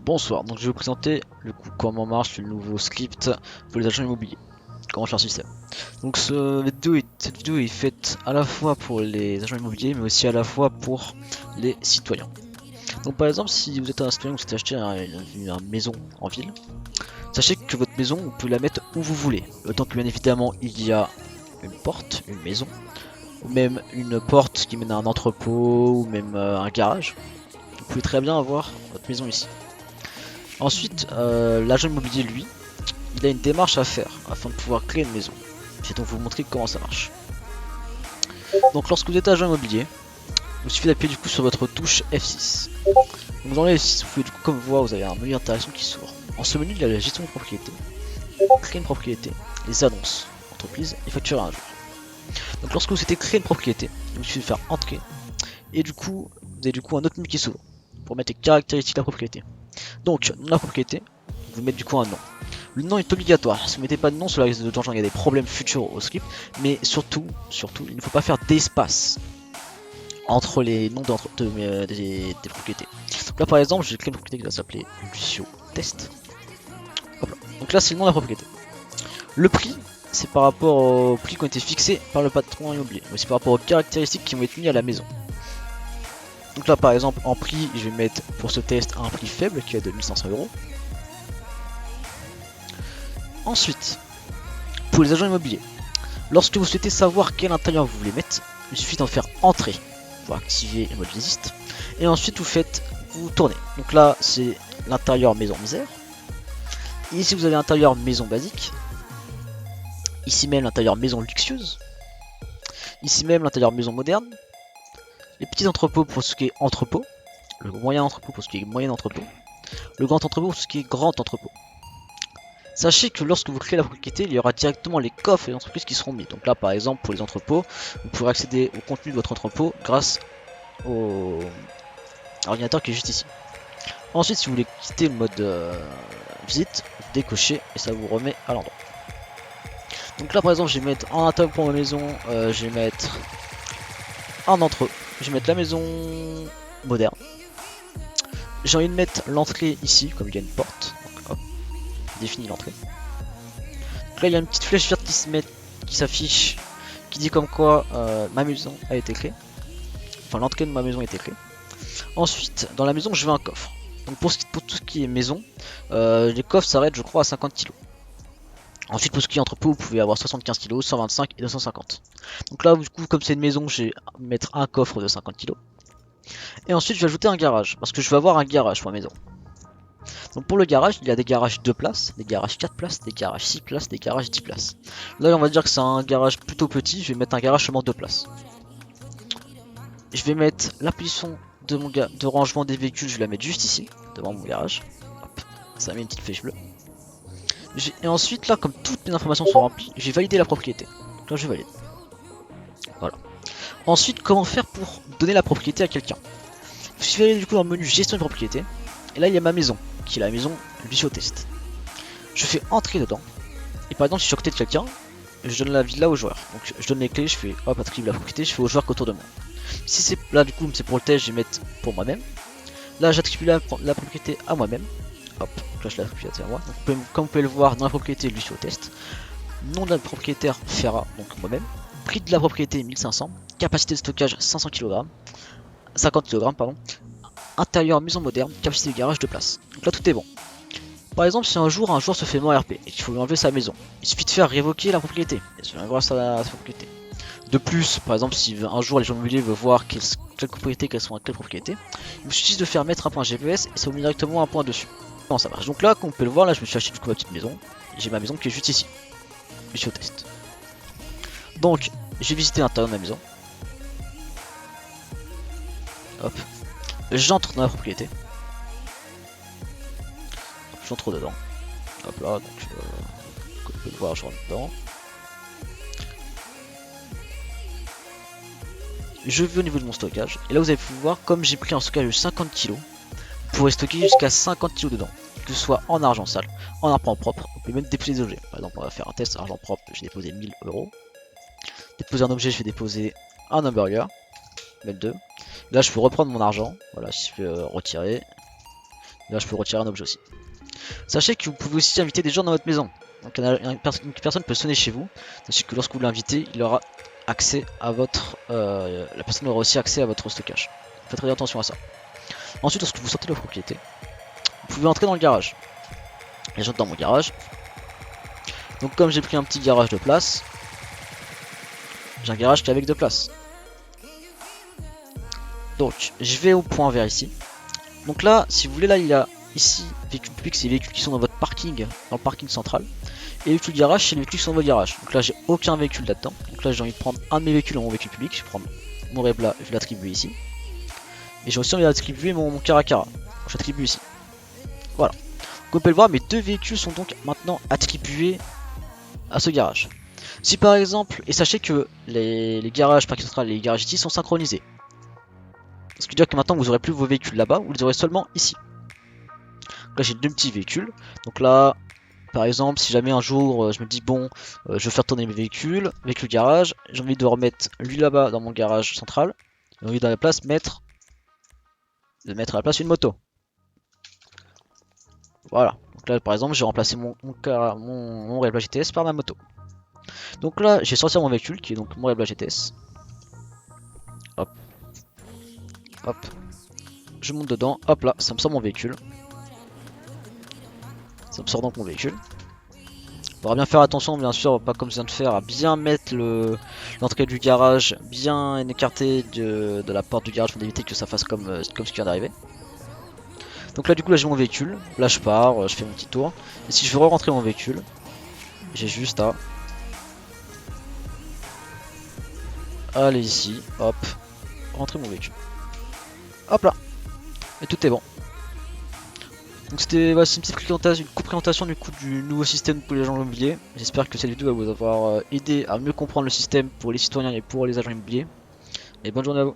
Bonsoir, donc je vais vous présenter le coup comment marche le nouveau script pour les agents immobiliers, comment faire le système. Donc cette vidéo est faite à la fois pour les agents immobiliers mais aussi à la fois pour les citoyens. Donc par exemple si vous êtes un citoyen, vous souhaitez acheter une maison en ville, sachez que votre maison vous pouvez la mettre où vous voulez, autant que bien évidemment il y a une porte, une maison, ou même une porte qui mène à un entrepôt ou même un garage. Vous pouvez très bien avoir votre maison ici. Ensuite, l'agent immobilier, lui, il a une démarche à faire afin de pouvoir créer une maison. Je vais donc vous montrer comment ça marche. Donc lorsque vous êtes agent immobilier, il suffit d'appuyer du coup sur votre touche F6. Donc dans le F6, vous pouvez du coup comme voir, vous avez un menu d'interaction qui s'ouvre. En ce menu, il y a la gestion de propriété, créer une propriété, les annonces, entreprise et facturer un jour. Donc lorsque vous souhaitez créer une propriété, il suffit de faire entrer et du coup, vous avez du coup un autre menu qui s'ouvre pour mettre les caractéristiques de la propriété. Donc, dans la propriété, vous mettez du coup un nom. Le nom est obligatoire. Si vous mettez pas de nom, cela risque d'engendrer des problèmes futurs au script. Mais surtout, il ne faut pas faire d'espace entre les noms des propriétés. Donc là, par exemple, j'ai créé une propriété qui va s'appeler Lucio Test. Hop là. Donc là, c'est le nom de la propriété. Le prix, c'est par rapport aux prix qui ont été fixés par le patron immobilier. Mais c'est par rapport aux caractéristiques qui vont être mises à la maison. Donc là par exemple en prix je vais mettre pour ce test un prix faible qui est de 1500 €. Ensuite pour les agents immobiliers, lorsque vous souhaitez savoir quel intérieur vous voulez mettre, il suffit d'en faire entrer pour activer le mode visite. Et ensuite vous tournez. Donc là c'est l'intérieur maison misère. Ici vous avez l'intérieur maison basique. Ici même l'intérieur maison luxueuse. Ici même l'intérieur maison moderne. Les petits entrepôts pour ce qui est entrepôt. Le moyen entrepôt pour ce qui est moyen entrepôt. Le grand entrepôt pour ce qui est grand entrepôt. Sachez que lorsque vous créez la propriété, il y aura directement les coffres et les entreprises qui seront mis. Donc là par exemple pour les entrepôts, vous pourrez accéder au contenu de votre entrepôt grâce au ordinateur qui est juste ici. Ensuite si vous voulez quitter le mode visite, vous décochez et ça vous remet à l'endroit. Donc là par exemple je vais mettre un table pour ma maison, je vais mettre un entre, je vais mettre la maison moderne. J'ai envie de mettre l'entrée ici, comme il y a une porte. Donc hop, définit l'entrée. Donc là il y a une petite flèche verte qui s'affiche, qui dit comme quoi ma maison a été créée. Enfin l'entrée de ma maison a été créée. Ensuite dans la maison je veux un coffre. Donc pour tout ce qui est maison, les coffres s'arrêtent je crois à 50 kg. Ensuite pour ce qui est entrepôt vous pouvez avoir 75 kg, 125 et 250. Donc là du coup comme c'est une maison je vais mettre un coffre de 50 kg. Et ensuite je vais ajouter un garage, parce que je vais avoir un garage pour ma maison. Donc pour le garage, il y a des garages 2 places, des garages 4 places, des garages 6 places, des garages 10 places. Là on va dire que c'est un garage plutôt petit, je vais mettre un garage seulement 2 places. Je vais mettre la position de rangement des véhicules, je vais la mettre juste ici, devant mon garage. Hop, ça met une petite flèche bleue. Et ensuite là, comme toutes mes informations sont remplies, j'ai validé la propriété. Donc là je valide. Voilà. Ensuite, comment faire pour donner la propriété à quelqu'un? Il suffit d'aller du coup dans le menu gestion de propriété. Et là il y a ma maison, qui est la maison Lucio Test. Je fais entrer dedans. Et par exemple si je suis à côté de quelqu'un, je donne la villa au joueur. Donc je donne les clés, je fais hop attribue la propriété, je fais aux joueurs qu'autour de moi. Si c'est là du coup c'est pour le test, je vais mettre pour moi-même. Là j'attribue la propriété à moi-même. Hop, là je l'attribue à moi. Donc, comme vous pouvez le voir dans la propriété Lucio Test. Nom de la propriétaire Ferra, donc moi-même. Prix de la propriété 1500. Capacité de stockage 500 kg. 50 kg pardon. Intérieur maison moderne, capacité de garage de place. Donc là tout est bon. Par exemple si un joueur se fait mort RP et qu'il faut lui enlever sa maison, il suffit de faire révoquer la propriété et se faire sa propriété. De plus, par exemple si un jour les gens immobiliers veulent voir quelle propriété, quelles sont à quelle propriété, il suffit de faire mettre un point GPS et ça vous met directement un point dessus. Comment ça marche? Donc là comme vous pouvez le voir, là je me suis acheté du coup ma petite maison. J'ai ma maison qui est juste ici. Je suis au test. Donc j'ai visité l'intérieur de ma maison. Hop. J'entre dans la propriété. J'entre dedans. Hop là, donc comme vous pouvez le voir, je rentre dedans. Je vais au niveau de mon stockage. Et là vous allez pouvoir, comme j'ai pris un stockage de 50 kg, vous pourrez stocker jusqu'à 50 kg dedans. Que ce soit en argent sale, en argent propre, vous pouvez même déposer des objets. Par exemple on va faire un test argent propre, j'ai déposé 1000 €. Déposer un objet, je vais déposer un hamburger. Même 2. Là je peux reprendre mon argent. Voilà, si je peux retirer. Là je peux retirer un objet aussi. Sachez que vous pouvez aussi inviter des gens dans votre maison. Donc une personne peut sonner chez vous. Sachez que lorsque vous l'invitez, il aura accès à votre... la personne aura aussi accès à votre stockage. Faites très attention à ça. Ensuite, lorsque vous sortez de la propriété, vous pouvez entrer dans le garage. Et j'entre dans mon garage. Donc comme j'ai pris un petit garage de place, j'ai un garage qui est avec de place. Donc je vais au point vert ici. Donc là, si vous voulez, là il y a ici véhicules publics, c'est les véhicules qui sont dans votre parking, dans le parking central. Et véhicules garage, c'est les véhicules qui sont dans votre garage. Donc là j'ai aucun véhicule là-dedans. Donc là j'ai envie de prendre un de mes véhicules dans mon véhicule public. Je vais prendre mon Rebla, je vais l'attribuer ici. Et j'ai aussi envie d'attribuer mon Caracara. Je l'attribue ici. Voilà. Comme vous pouvez le voir, mes deux véhicules sont donc maintenant attribués à ce garage. Si par exemple, et sachez que les garages parking central et les garages ici sont synchronisés. Ce qui veut dire que maintenant vous aurez plus vos véhicules là-bas, vous les aurez seulement ici. Là j'ai deux petits véhicules. Donc là, par exemple, si jamais un jour je me dis bon, je veux faire tourner mes véhicules, véhicule garage, j'ai envie de remettre lui là-bas dans mon garage central. J'ai envie de la place mettre à la place une moto. Voilà. Donc là par exemple j'ai remplacé mon Rebla GTS par ma moto. Donc là j'ai sorti mon véhicule qui est donc mon Rebla GTS. Hop. Hop. Je monte dedans. Hop là, ça me sort mon véhicule. Ça me sort donc mon véhicule. Il faudra bien faire attention bien sûr, pas comme je viens de faire, à bien mettre l'entrée du garage bien écartée de la porte du garage pour éviter que ça fasse comme ce qui vient d'arriver. Donc là du coup là j'ai mon véhicule, là je pars, je fais mon petit tour. Et si je veux re-rentrer mon véhicule, j'ai juste à aller ici, hop, rentrer mon véhicule. Hop là, et tout est bon. Donc c'était une petite présentation du coup du nouveau système pour les agents immobiliers. J'espère que cette vidéo va vous avoir aidé à mieux comprendre le système pour les citoyens et pour les agents immobiliers. Et bonne journée à vous.